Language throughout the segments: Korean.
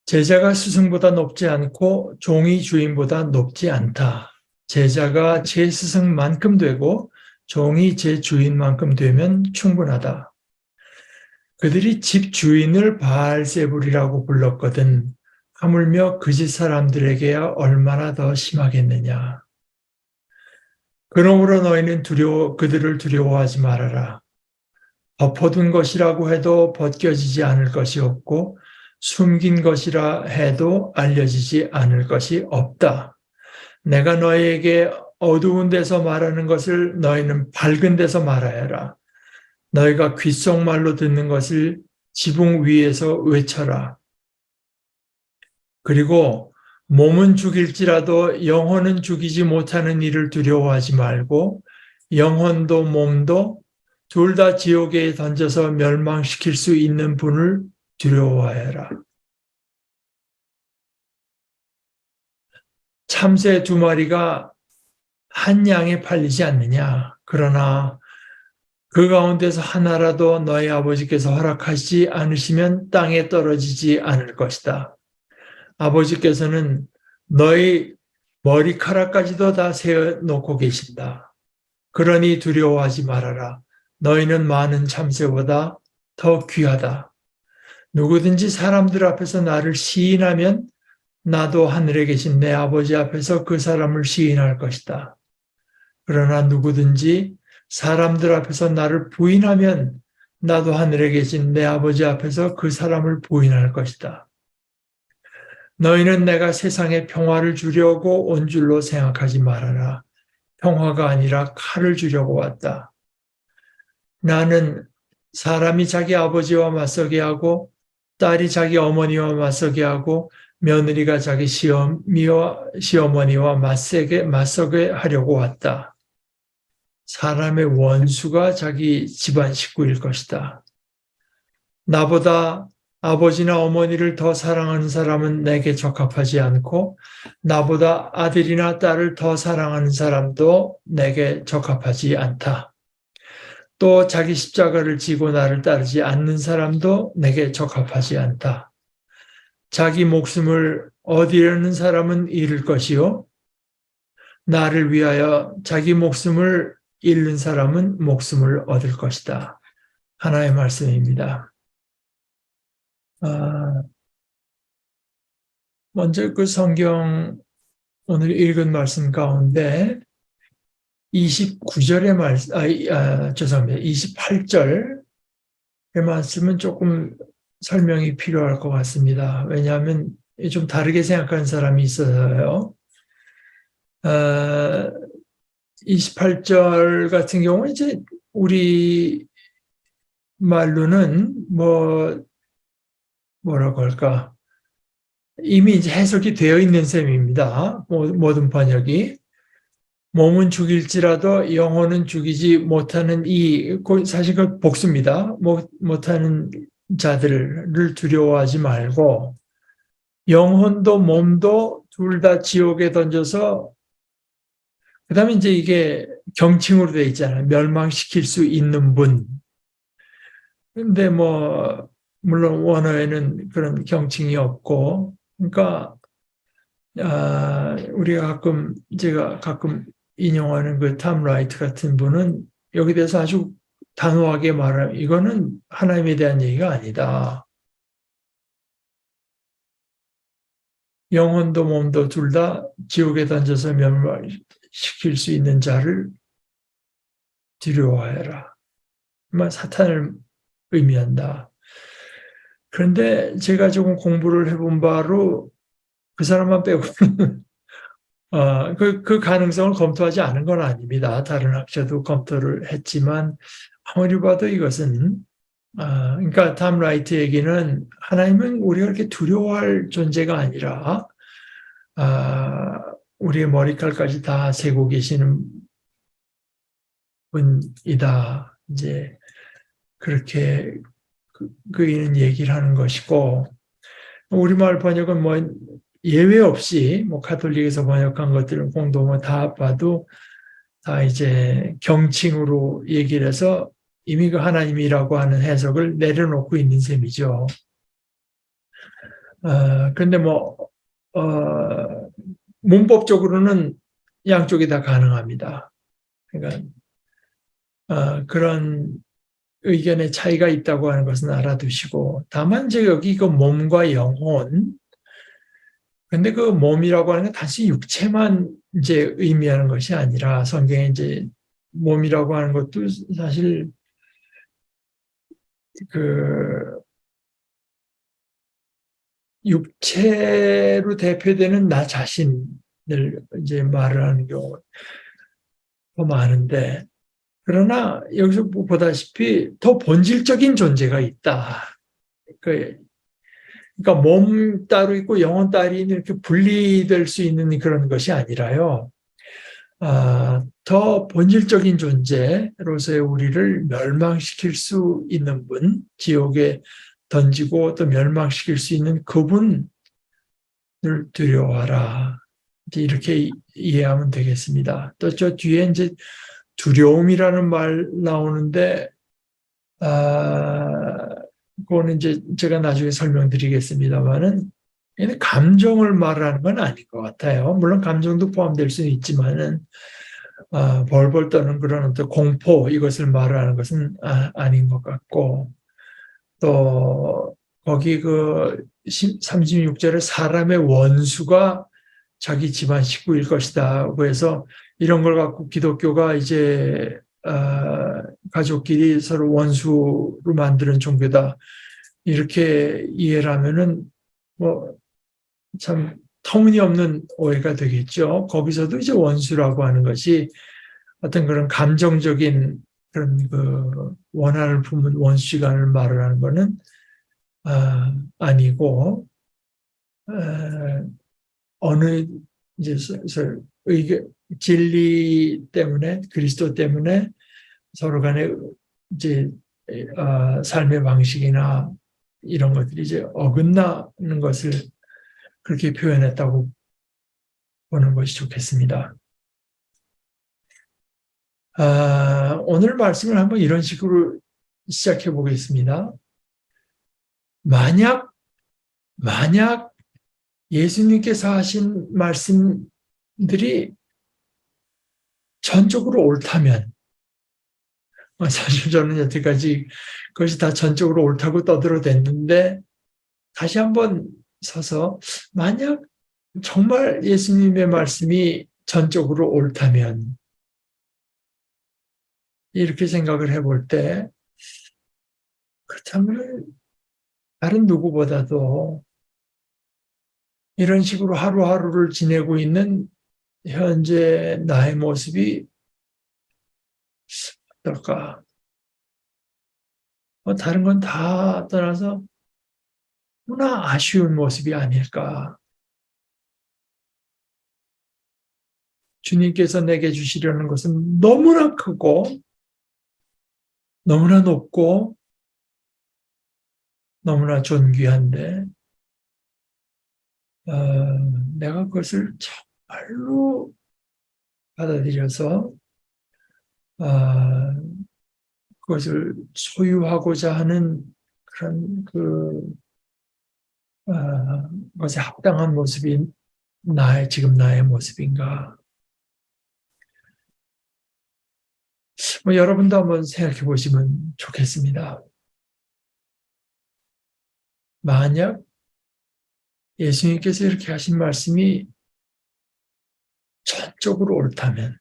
제자가 스승보다 높지 않고 종이 주인보다 높지 않다. 제자가 제 스승만큼 되고 종이 제 주인만큼 되면 충분하다. 그들이 집 주인을 바알세불이라고 불렀거든. 하물며 그 집 사람들에게야 얼마나 더 심하겠느냐. 그러므로 너희는 그들을 두려워하지 말아라. 덮어둔 것이라고 해도 벗겨지지 않을 것이 없고 숨긴 것이라 해도 알려지지 않을 것이 없다. 내가 너희에게 어두운 데서 말하는 것을 너희는 밝은 데서 말하여라. 하라. 너희가 귓속말로 듣는 것을 지붕 위에서 외쳐라. 그리고 몸은 죽일지라도 영혼은 죽이지 못하는 일을 두려워하지 말고 영혼도 몸도 둘 다 지옥에 던져서 멸망시킬 수 있는 분을 두려워하여라. 참새 2마리가 한 양에 팔리지 않느냐. 그러나 그 가운데서 하나라도 너희 아버지께서 허락하시지 않으시면 땅에 떨어지지 않을 것이다. 아버지께서는 너희 머리카락까지도 다 세어놓고 계신다. 그러니 두려워하지 말아라. 너희는 많은 참새보다 더 귀하다. 누구든지 사람들 앞에서 나를 시인하면 나도 하늘에 계신 내 아버지 앞에서 그 사람을 시인할 것이다. 그러나 누구든지 사람들 앞에서 나를 부인하면 나도 하늘에 계신 내 아버지 앞에서 그 사람을 부인할 것이다. 너희는 내가 세상에 평화를 주려고 온 줄로 생각하지 말아라. 평화가 아니라 칼을 주려고 왔다. 나는 사람이 자기 아버지와 맞서게 하고 딸이 자기 어머니와 맞서게 하고 며느리가 자기 시어머니와 맞서게 하려고 왔다. 사람의 원수가 자기 집안 식구일 것이다. 나보다 아버지나 어머니를 더 사랑하는 사람은 내게 적합하지 않고 나보다 아들이나 딸을 더 사랑하는 사람도 내게 적합하지 않다. 또 자기 십자가를 지고 나를 따르지 않는 사람도 내게 적합하지 않다. 자기 목숨을 얻으려는 사람은 잃을 것이요. 나를 위하여 자기 목숨을 잃는 사람은 목숨을 얻을 것이다. 하나의 말씀입니다. 먼저 그 성경 오늘 읽은 말씀 가운데 29절의 말씀, 죄송합니다. 28절의 말씀은 조금 설명이 필요할 것 같습니다. 왜냐하면 좀 다르게 생각하는 사람이 있어서요. 28절 같은 경우는 이제 우리 말로는 뭐라고 할까? 이미 이제 해석이 되어 있는 셈입니다. 모든 번역이. 몸은 죽일지라도 영혼은 죽이지 못하는 사실 그 복수입니다. 못하는 자들을 두려워하지 말고 영혼도 몸도 둘 다 지옥에 던져서 그다음에 이제 이게 경칭으로 되어 있잖아요. 멸망시킬 수 있는 분. 근데 물론 원어에는 그런 경칭이 없고 그러니까 제가 가끔 인용하는 그 탐 라이트 같은 분은 여기 대해서 아주 단호하게 말하면 이거는 하나님에 대한 얘기가 아니다. 영혼도 몸도 둘 다 지옥에 던져서 멸망시킬 수 있는 자를 두려워해라. 사탄을 의미한다. 그런데 제가 조금 공부를 해본 바로 그 사람만 빼고는 그 가능성을 검토하지 않은 건 아닙니다. 다른 학자도 검토를 했지만 아무리 봐도 이것은 그러니까 탐 라이트 얘기는 하나님은 우리가 그렇게 두려워할 존재가 아니라 우리의 머리칼까지 다 세고 계시는 분이다. 이제 그렇게 그이는 얘기를 하는 것이고 우리말 번역은 예외 없이 가톨릭에서 번역한 것들은 공동어 다 봐도 다 이제 경칭으로 얘기를 해서 이미 그 하나님이라고 하는 해석을 내려놓고 있는 셈이죠. 근데 문법적으로는 양쪽이 다 가능합니다. 그러니까, 그런 의견의 차이가 있다고 하는 것은 알아두시고, 다만 이제 여기 그 몸과 영혼, 근데 그 몸이라고 하는 건 단순히 육체만 이제 의미하는 것이 아니라 성경에 이제 몸이라고 하는 것도 사실 그 육체로 대표되는 나 자신을 이제 말을 하는 경우가 더 많은데, 그러나 여기서 보다시피 더 본질적인 존재가 있다. 그러니까 몸 따로 있고 영혼 따로 있는 이렇게 분리될 수 있는 그런 것이 아니라요. 더 본질적인 존재로서의 우리를 멸망시킬 수 있는 분, 지옥에 던지고 또 멸망시킬 수 있는 그분을 두려워하라. 이렇게 이해하면 되겠습니다. 또 저 뒤에 이제 두려움이라는 말 나오는데, 그거는 이제 제가 나중에 설명드리겠습니다만은, 얘는 감정을 말하는 건 아닐 것 같아요. 물론 감정도 포함될 수는 있지만은, 벌벌 떠는 그런 어떤 공포, 이것을 말하는 것은 아닌 것 같고, 또, 거기 그 36절에 사람의 원수가 자기 집안 식구일 것이다고 해서 이런 걸 갖고 기독교가 이제 가족끼리 서로 원수로 만드는 종교다 이렇게 이해를 하면은 참 터무니없는 오해가 되겠죠. 거기서도 이제 원수라고 하는 것이 어떤 그런 감정적인 그런 그 원한을 품은 원수시간을 말을 하는 것은 아니고, 어느 이제 진리 때문에, 그리스도 때문에 서로 간에 이제 삶의 방식이나 이런 것들이 이제 어긋나는 것을 그렇게 표현했다고 보는 것이 좋겠습니다. 오늘 말씀을 한번 이런 식으로 시작해 보겠습니다. 만약 예수님께서 하신 말씀들이 전적으로 옳다면, 사실 저는 여태까지 그것이 다 전적으로 옳다고 떠들어댔는데, 다시 한번 서서 만약 정말 예수님의 말씀이 전적으로 옳다면, 이렇게 생각을 해볼 때, 그렇다면 다른 누구보다도 이런 식으로 하루하루를 지내고 있는 현재 나의 모습이 어떨까? 다른 건 다 떠나서 너무나 아쉬운 모습이 아닐까? 주님께서 내게 주시려는 것은 너무나 크고, 너무나 높고, 너무나 존귀한데, 내가 그것을 정말로 받아들여서 그것을 소유하고자 하는 그런 것에 합당한 모습이 지금 나의 모습인가? 여러분도 한번 생각해 보시면 좋겠습니다. 만약 예수님께서 이렇게 하신 말씀이 전적으로 옳다면,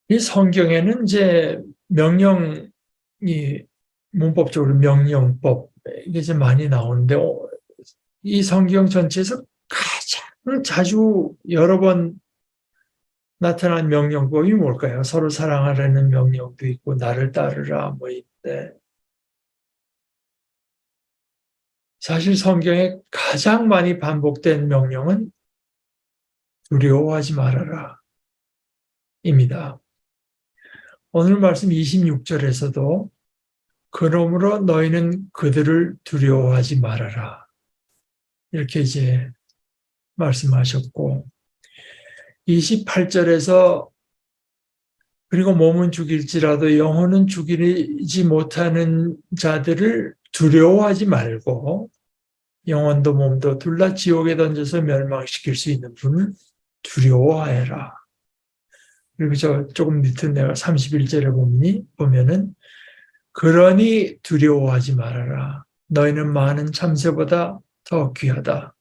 이 성경에는 이제 명령이 문법적으로 명령법 이게 좀 많이 나오는데, 이 성경 전체에서 가장 자주 여러 번 나타난 명령법이 뭘까요? 서로 사랑하라는 명령도 있고 나를 따르라 뭐 있대. 사실 성경에 가장 많이 반복된 명령은 두려워하지 말아라 입니다. 오늘 말씀 26절에서도 그러므로 너희는 그들을 두려워하지 말아라 이렇게 이제 말씀하셨고, 28절에서 그리고 몸은 죽일지라도 영혼은 죽이지 못하는 자들을 두려워하지 말고 영혼도 몸도 둘 다 지옥에 던져서 멸망시킬 수 있는 분을 두려워해라. 그리고 저 조금 밑에 내가 31절에 보면은 그러니 두려워하지 말아라. 너희는 많은 참새보다 더 귀하다.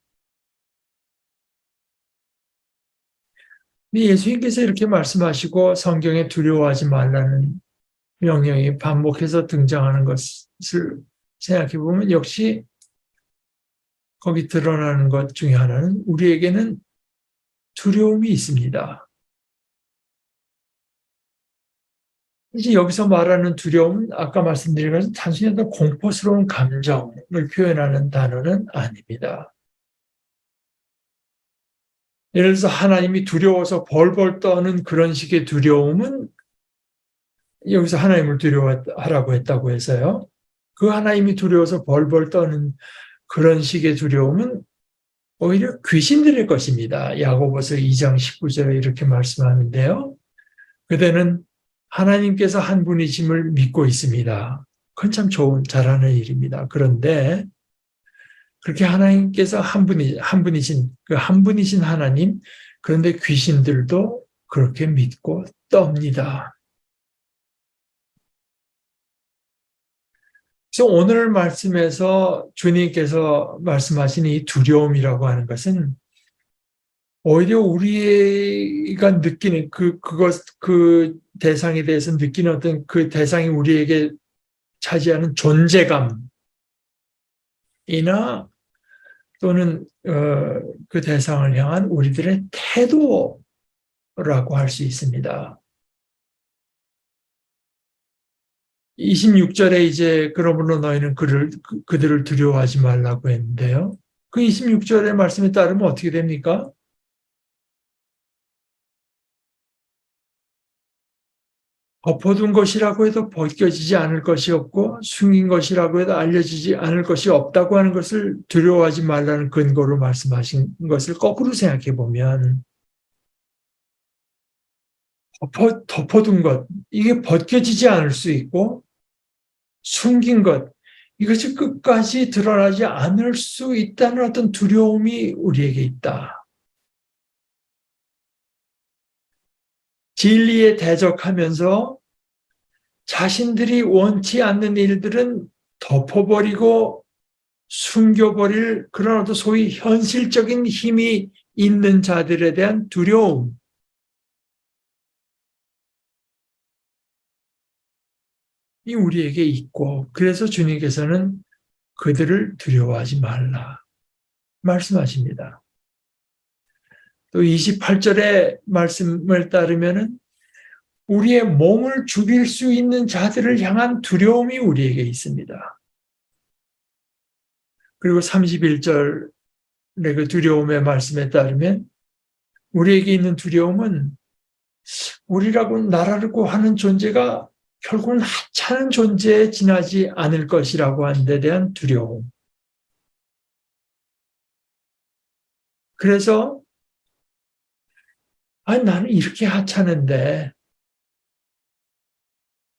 예수님께서 이렇게 말씀하시고 성경에 두려워하지 말라는 명령이 반복해서 등장하는 것을 생각해 보면 역시 거기 드러나는 것 중에 하나는 우리에게는 두려움이 있습니다. 이제 여기서 말하는 두려움은 아까 말씀드린 것은 단순히 어떤 공포스러운 감정을 표현하는 단어는 아닙니다. 예를 들어서 하나님이 두려워서 벌벌 떠는 그런 식의 두려움은 여기서 하나님을 두려워하라고 했다고 해서요. 그 하나님이 두려워서 벌벌 떠는 그런 식의 두려움은 오히려 귀신들의 것입니다. 야고보서 2장 19절에 이렇게 말씀하는데요. 그대는 하나님께서 한 분이심을 믿고 있습니다. 그건 참 잘하는 일입니다. 그런데 그렇게 하나님께서 한 분이신 그 한 분이신 하나님, 그런데 귀신들도 그렇게 믿고 떱니다. 그래서 오늘 말씀에서 주님께서 말씀하신 이 두려움이라고 하는 것은 오히려 우리가 느끼는 그 대상에 대해서 느끼는 어떤 그 대상이 우리에게 차지하는 존재감이나 또는 그 대상을 향한 우리들의 태도라고 할 수 있습니다. 26절에 이제 그러므로 너희는 그들을 두려워하지 말라고 했는데요. 그 26절의 말씀에 따르면 어떻게 됩니까? 덮어둔 것이라고 해도 벗겨지지 않을 것이 없고 숨긴 것이라고 해도 알려지지 않을 것이 없다고 하는 것을 두려워하지 말라는 근거로 말씀하신 것을 거꾸로 생각해 보면 덮어둔 것, 이게 벗겨지지 않을 수 있고 숨긴 것, 이것이 끝까지 드러나지 않을 수 있다는 어떤 두려움이 우리에게 있다. 진리에 대적하면서 자신들이 원치 않는 일들은 덮어버리고 숨겨버릴 그런 어떤 소위 현실적인 힘이 있는 자들에 대한 두려움. 이 우리에게 있고, 그래서 주님께서는 그들을 두려워하지 말라 말씀하십니다. 또 28절의 말씀을 따르면은 우리의 몸을 죽일 수 있는 자들을 향한 두려움이 우리에게 있습니다. 그리고 31절의 그 두려움의 말씀에 따르면 우리에게 있는 두려움은 우리라고 나라고 하는 존재가 결국은 하찮은 존재에 지나지 않을 것이라고 하는 데 대한 두려움. 그래서 나는 이렇게 하찮은데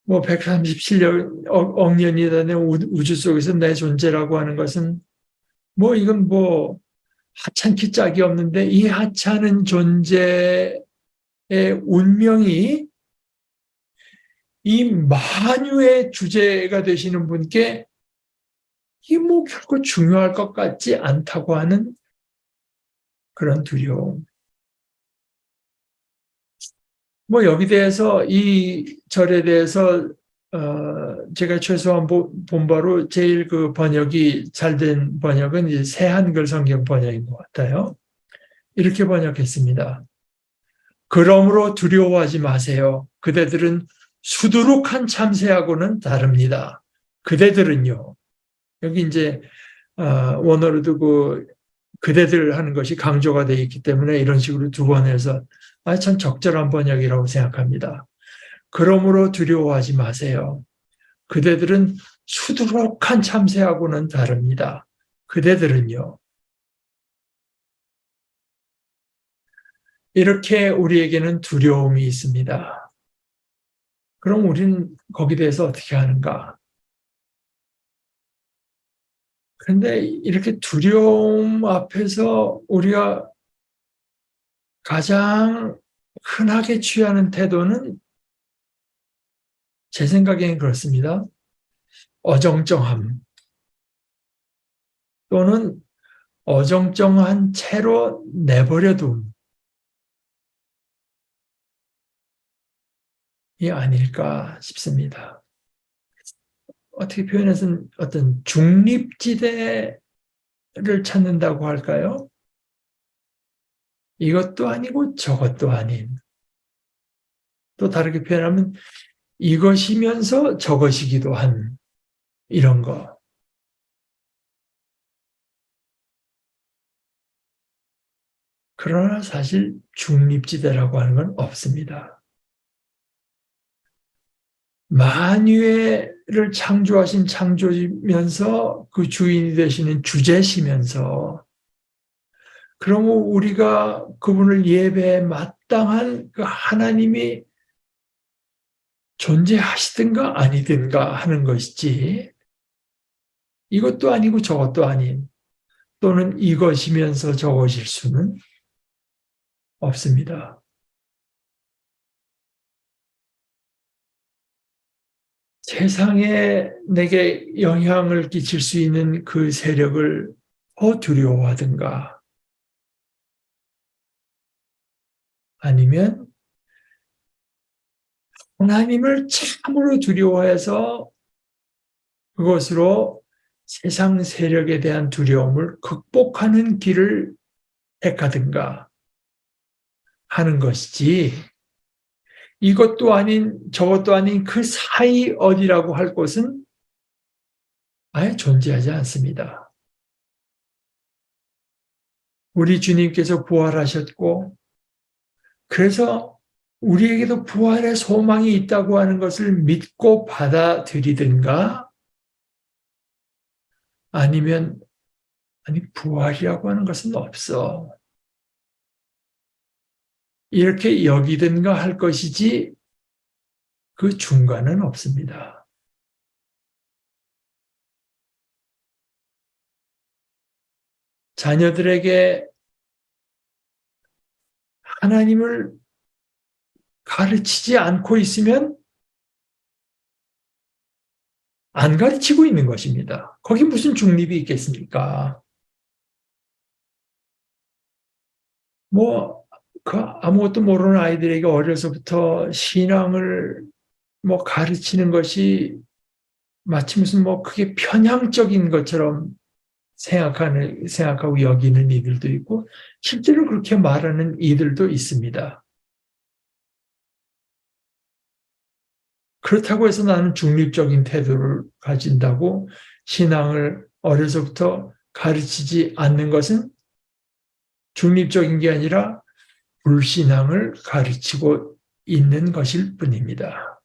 137억 년이 되는 우주 속에서 내 존재라고 하는 것은 이건 하찮기 짝이 없는데 이 하찮은 존재의 운명이 이 만유의 주제가 되시는 분께 이 결코 중요할 것 같지 않다고 하는 그런 두려움. 여기 대해서 이 절에 대해서 제가 최소한 본 바로 제일 그 번역이 잘된 번역은 이제 새 한글 성경 번역인 것 같아요. 이렇게 번역했습니다. 그러므로 두려워하지 마세요. 그대들은 수두룩한 참새하고는 다릅니다. 그대들은요. 여기 이제 원어로도 그대들 하는 것이 강조가 되어 있기 때문에 이런 식으로 두 번 해서 참 적절한 번역이라고 생각합니다. 그러므로 두려워하지 마세요. 그대들은 수두룩한 참새하고는 다릅니다. 그대들은요. 이렇게 우리에게는 두려움이 있습니다. 그럼 우리는 거기에 대해서 어떻게 하는가? 근데 이렇게 두려움 앞에서 우리가 가장 흔하게 취하는 태도는 제 생각에는 그렇습니다. 어정쩡함 또는 어정쩡한 채로 내버려둠이 아닐까 싶습니다. 어떻게 표현해서는 어떤 중립지대를 찾는다고 할까요? 이것도 아니고 저것도 아닌. 또 다르게 표현하면 이것이면서 저것이기도 한 이런 거. 그러나 사실 중립지대라고 하는 건 없습니다. 만유를 창조하신 창조이면서 그 주인이 되시는 주제시면서 그러면 우리가 그분을 예배에 마땅한 그 하나님이 존재하시든가 아니든가 하는 것이지 이것도 아니고 저것도 아닌 또는 이것이면서 저것일 수는 없습니다. 세상에 내게 영향을 끼칠 수 있는 그 세력을 더 두려워하든가 아니면 하나님을 참으로 두려워해서 그것으로 세상 세력에 대한 두려움을 극복하는 길을 택하든가 하는 것이지 이것도 아닌 저것도 아닌 그 사이 어디라고 할 곳은 아예 존재하지 않습니다. 우리 주님께서 부활하셨고 그래서 우리에게도 부활의 소망이 있다고 하는 것을 믿고 받아들이든가 아니면 아니 부활이라고 하는 것은 없어. 이렇게 여기든가 할 것이지 그 중간은 없습니다. 자녀들에게 하나님을 가르치지 않고 있으면 안 가르치고 있는 것입니다. 거기 무슨 중립이 있겠습니까? 뭐, 그 아무것도 모르는 아이들에게 어려서부터 신앙을 뭐 가르치는 것이 마치 무슨 뭐 그게 편향적인 것처럼 생각하고 여기는 이들도 있고, 실제로 그렇게 말하는 이들도 있습니다. 그렇다고 해서 나는 중립적인 태도를 가진다고 신앙을 어려서부터 가르치지 않는 것은 중립적인 게 아니라 불신앙을 가르치고 있는 것일 뿐입니다.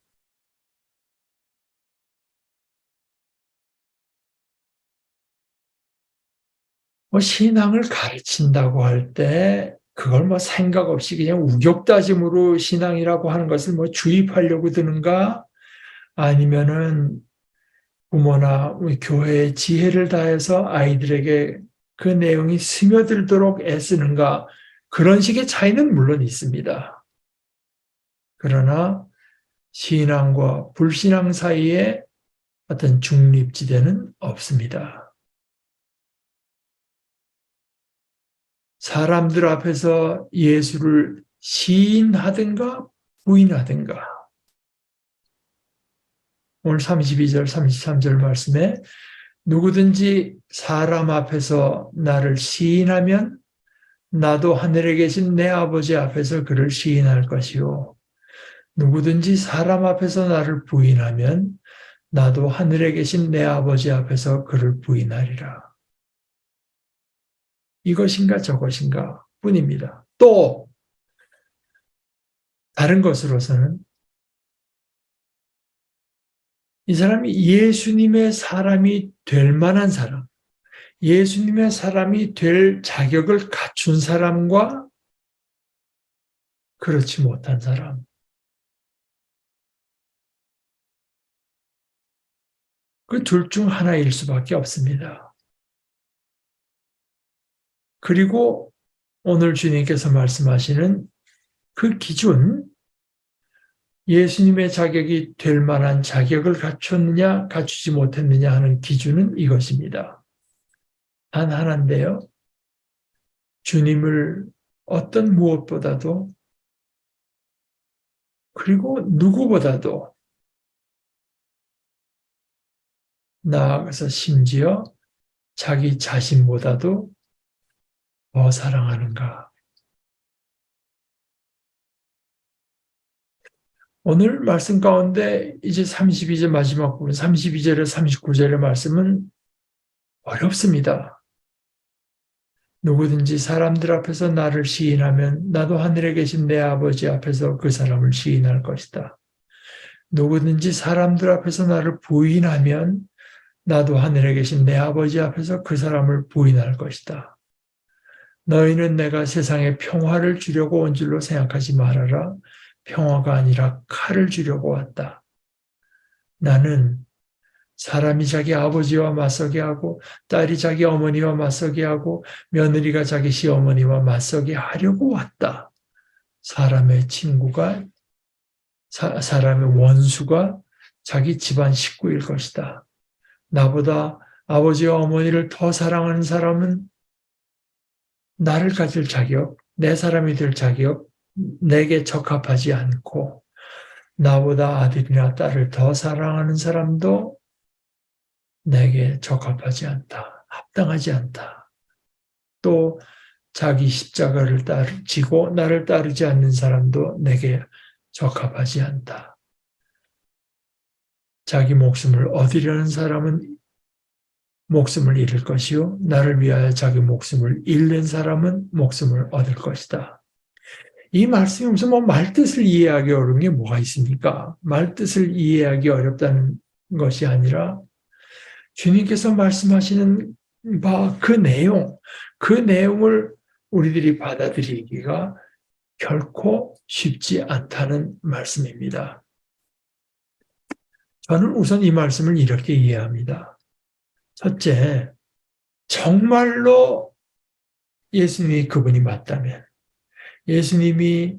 뭐 신앙을 가르친다고 할 때 그걸 뭐 생각 없이 그냥 우격다짐으로 신앙이라고 하는 것을 뭐 주입하려고 드는가 아니면은 부모나 우리 교회의 지혜를 다해서 아이들에게 그 내용이 스며들도록 애쓰는가 그런 식의 차이는 물론 있습니다. 그러나 신앙과 불신앙 사이에 어떤 중립지대는 없습니다. 사람들 앞에서 예수를 시인하든가 부인하든가 오늘 32절, 33절 말씀에 누구든지 사람 앞에서 나를 시인하면 나도 하늘에 계신 내 아버지 앞에서 그를 시인할 것이요. 누구든지 사람 앞에서 나를 부인하면 나도 하늘에 계신 내 아버지 앞에서 그를 부인하리라. 이것인가 저것인가 뿐입니다. 또 다른 것으로서는 이 사람이 예수님의 사람이 될 만한 사람, 예수님의 사람이 될 자격을 갖춘 사람과 그렇지 못한 사람. 그 둘 중 하나일 수밖에 없습니다. 그리고 오늘 주님께서 말씀하시는 그 기준, 예수님의 자격이 될 만한 자격을 갖췄느냐, 갖추지 못했느냐 하는 기준은 이것입니다. 단 하나인데요. 주님을 어떤 무엇보다도 그리고 누구보다도 나아가서 심지어 자기 자신보다도 더 사랑하는가. 오늘 말씀 가운데 이제 32절 마지막 부분 32절에 39절의 말씀은 어렵습니다. 누구든지 사람들 앞에서 나를 시인하면 나도 하늘에 계신 내 아버지 앞에서 그 사람을 시인할 것이다. 누구든지 사람들 앞에서 나를 부인하면 나도 하늘에 계신 내 아버지 앞에서 그 사람을 부인할 것이다. 너희는 내가 세상에 평화를 주려고 온 줄로 생각하지 말아라. 평화가 아니라 칼을 주려고 왔다. 나는 사람이 자기 아버지와 맞서게 하고 딸이 자기 어머니와 맞서게 하고 며느리가 자기 시어머니와 맞서게 하려고 왔다. 사람의 친구가 사람의 원수가 자기 집안 식구일 것이다. 나보다 아버지와 어머니를 더 사랑하는 사람은 나를 가질 자격, 내 사람이 될 자격, 내게 적합하지 않고 나보다 아들이나 딸을 더 사랑하는 사람도 내게 적합하지 않다. 합당하지 않다. 또 자기 십자가를 지고 나를 따르지 않는 사람도 내게 적합하지 않다. 자기 목숨을 얻으려는 사람은 목숨을 잃을 것이요 나를 위하여 자기 목숨을 잃는 사람은 목숨을 얻을 것이다. 이 말씀이 무슨 말뜻을 이해하기 어려운 게 뭐가 있습니까? 말뜻을 이해하기 어렵다는 것이 아니라 주님께서 말씀하시는 바 그 내용을 우리들이 받아들이기가 결코 쉽지 않다는 말씀입니다. 저는 우선 이 말씀을 이렇게 이해합니다. 첫째, 정말로 예수님이 그분이 맞다면, 예수님이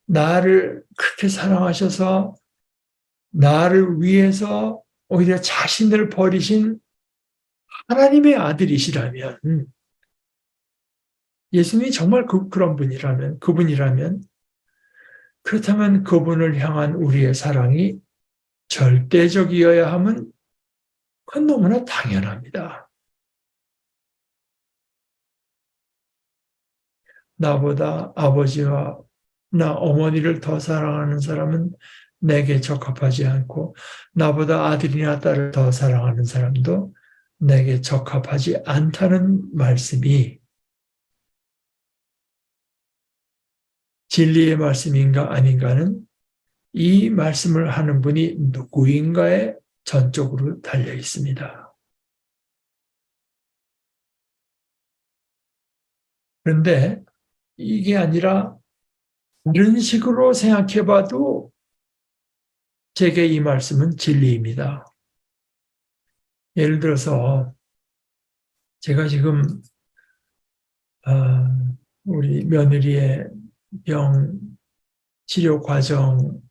나를 그렇게 사랑하셔서 나를 위해서 오히려 자신을 버리신 하나님의 아들이시라면, 예수님이 정말 그런 그분이라면, 그렇다면 그분을 향한 우리의 사랑이 절대적이어야 함은 그건 너무나 당연합니다. 나보다 아버지와 나 어머니를 더 사랑하는 사람은 내게 적합하지 않고 나보다 아들이나 딸을 더 사랑하는 사람도 내게 적합하지 않다는 말씀이 진리의 말씀인가 아닌가는 이 말씀을 하는 분이 누구인가에 전적으로 달려 있습니다. 그런데 이게 아니라 이런 식으로 생각해 봐도 제게 이 말씀은 진리입니다. 예를 들어서 제가 지금 우리 며느리의 병 치료 과정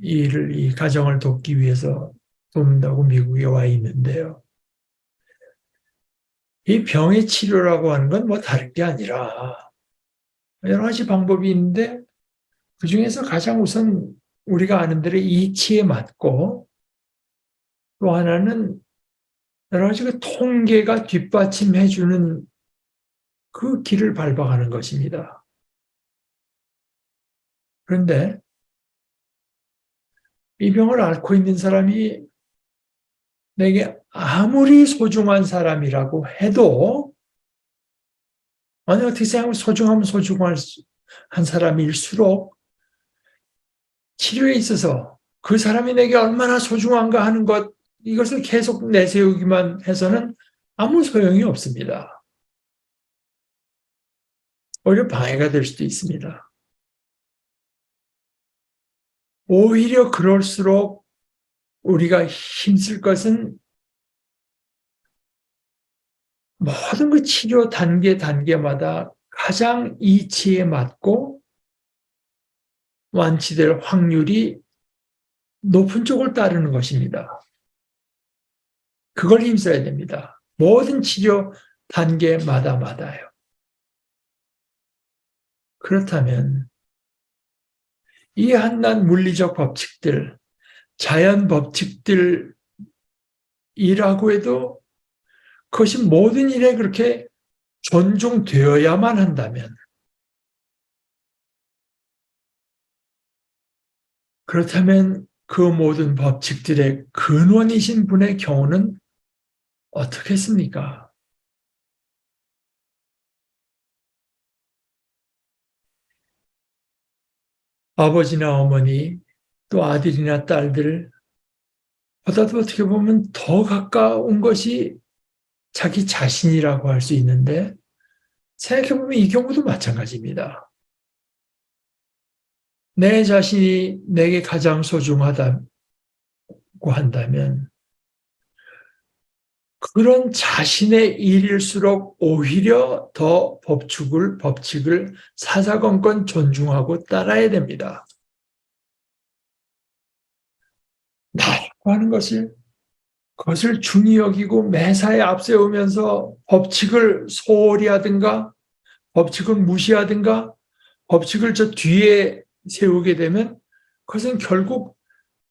이 가정을 돕기 위해서 돕는다고 미국에 와 있는데요. 이 병의 치료라고 하는 건 다른 게 아니라 여러 가지 방법이 있는데 그중에서 가장 우선 우리가 아는 대로 이치에 맞고 또 하나는 여러 가지 그 통계가 뒷받침해주는 그 길을 밟아가는 것입니다. 그런데 이 병을 앓고 있는 사람이 내게 아무리 소중한 사람이라고 해도 아니 어떻게 생각하면 소중하면 소중한 사람일수록 치료에 있어서 그 사람이 내게 얼마나 소중한가 하는 것 이것을 계속 내세우기만 해서는 아무 소용이 없습니다. 오히려 방해가 될 수도 있습니다. 오히려 그럴수록 우리가 힘쓸 것은 모든 그 치료 단계마다 가장 이치에 맞고 완치될 확률이 높은 쪽을 따르는 것입니다. 그걸 힘써야 됩니다. 모든 치료 단계마다요. 그렇다면 이 한낱 물리적 법칙들, 자연 법칙들이라고 해도 그것이 모든 일에 그렇게 존중되어야만 한다면, 그렇다면 그 모든 법칙들의 근원이신 분의 경우는 어떻겠습니까? 아버지나 어머니, 또 아들이나 딸들, 보다도 어떻게 보면 더 가까운 것이 자기 자신이라고 할 수 있는데, 생각해보면 이 경우도 마찬가지입니다. 내 자신이 내게 가장 소중하다고 한다면, 그런 자신의 일일수록 오히려 더 법칙을 사사건건 존중하고 따라야 됩니다. 나라고 하는 그것을 중히 여기고 매사에 앞세우면서 법칙을 소홀히 하든가, 법칙을 무시하든가, 법칙을 저 뒤에 세우게 되면 그것은 결국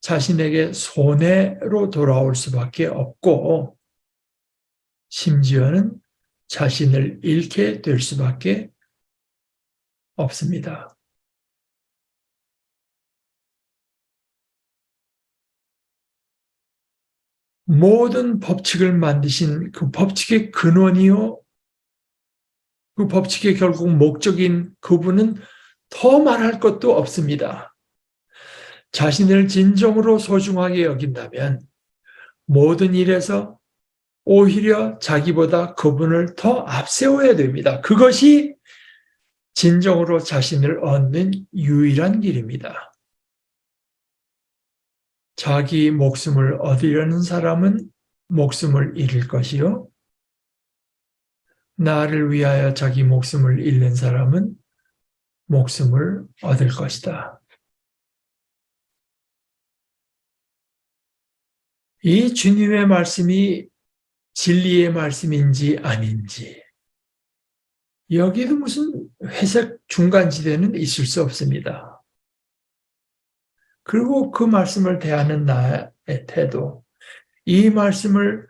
자신에게 손해로 돌아올 수밖에 없고, 심지어는 자신을 잃게 될 수밖에 없습니다. 모든 법칙을 만드신 그 법칙의 근원이요, 그 법칙의 결국 목적인 그분은 더 말할 것도 없습니다. 자신을 진정으로 소중하게 여긴다면 모든 일에서 오히려 자기보다 그분을 더 앞세워야 됩니다. 그것이 진정으로 자신을 얻는 유일한 길입니다. 자기 목숨을 얻으려는 사람은 목숨을 잃을 것이요, 나를 위하여 자기 목숨을 잃는 사람은 목숨을 얻을 것이다. 이 주님의 말씀이 진리의 말씀인지 아닌지, 여기에도 무슨 회색 중간지대는 있을 수 없습니다. 그리고 그 말씀을 대하는 나의 태도, 이 말씀을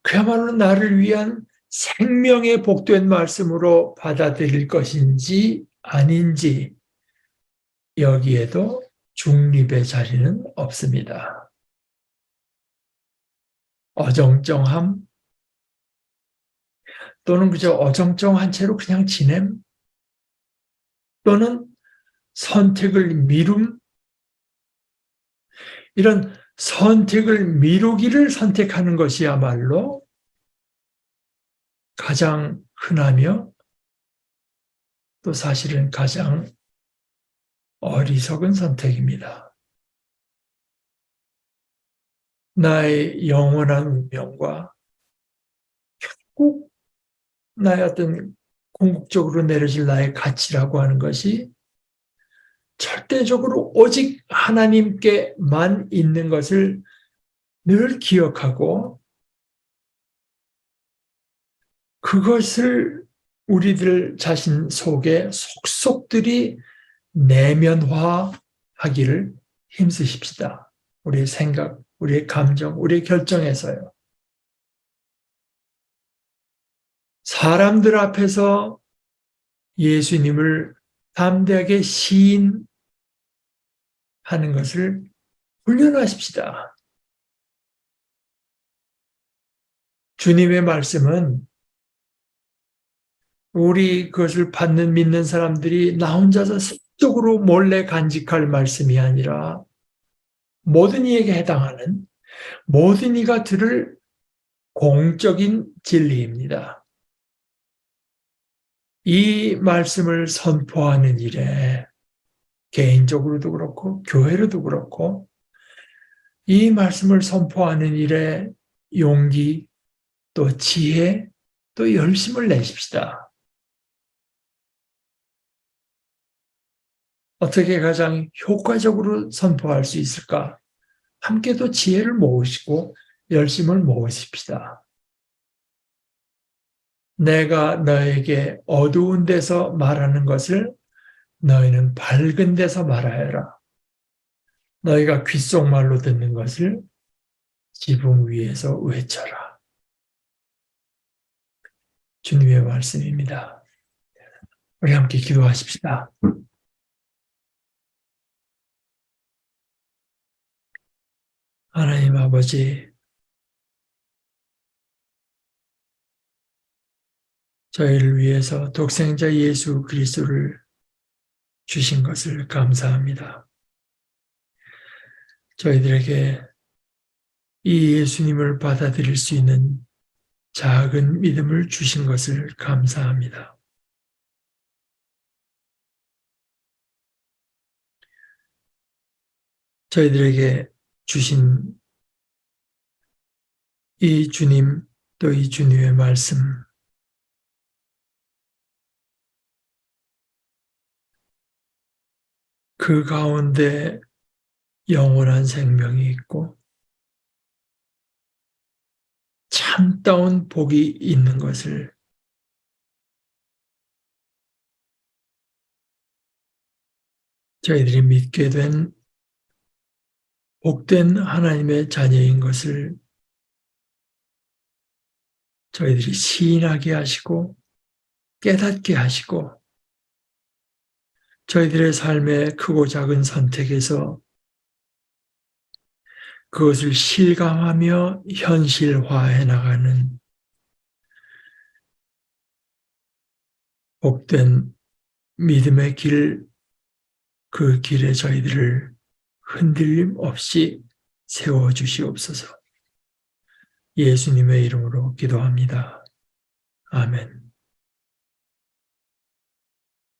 그야말로 나를 위한 생명의 복된 말씀으로 받아들일 것인지 아닌지, 여기에도 중립의 자리는 없습니다. 어정쩡함, 또는 그저 어정쩡한 채로 그냥 지냄, 또는 선택을 미룸, 이런 선택을 미루기를 선택하는 것이야말로 가장 흔하며 또 사실은 가장 어리석은 선택입니다. 나의 영원한 운명과 꼭 나의 어떤 궁극적으로 내려질 나의 가치라고 하는 것이 절대적으로 오직 하나님께만 있는 것을 늘 기억하고, 그것을 우리들 자신 속에 속속들이 내면화하기를 힘쓰십시다. 우리의 생각, 우리의 감정, 우리의 결정에서요. 사람들 앞에서 예수님을 담대하게 시인하는 것을 훈련하십시다. 주님의 말씀은 우리 그것을 믿는 사람들이 나 혼자서 사적으로 몰래 간직할 말씀이 아니라 모든 이에게 해당하는, 모든 이가 들을 공적인 진리입니다. 이 말씀을 선포하는 일에 개인적으로도 그렇고 교회로도 그렇고, 이 말씀을 선포하는 일에 용기, 또 지혜, 또 열심을 내십시다. 어떻게 가장 효과적으로 선포할 수 있을까? 함께 또 지혜를 모으시고 열심을 모으십시다. 내가 너에게 어두운 데서 말하는 것을 너희는 밝은 데서 말하여라. 너희가 귓속말로 듣는 것을 지붕 위에서 외쳐라. 주님의 말씀입니다. 우리 함께 기도하십시다. 하나님 아버지, 저희를 위해서 독생자 예수 그리스도를 주신 것을 감사합니다. 저희들에게 이 예수님을 받아들일 수 있는 작은 믿음을 주신 것을 감사합니다. 저희들에게 주신 이 주님 또 이 주님의 말씀, 그 가운데 영원한 생명이 있고 참다운 복이 있는 것을 저희들이 믿게 된 복된 하나님의 자녀인 것을 저희들이 시인하게 하시고 깨닫게 하시고 저희들의 삶의 크고 작은 선택에서 그것을 실감하며 현실화해 나가는 복된 믿음의 길, 그 길에 저희들을 흔들림 없이 세워주시옵소서. 예수님의 이름으로 기도합니다. 아멘.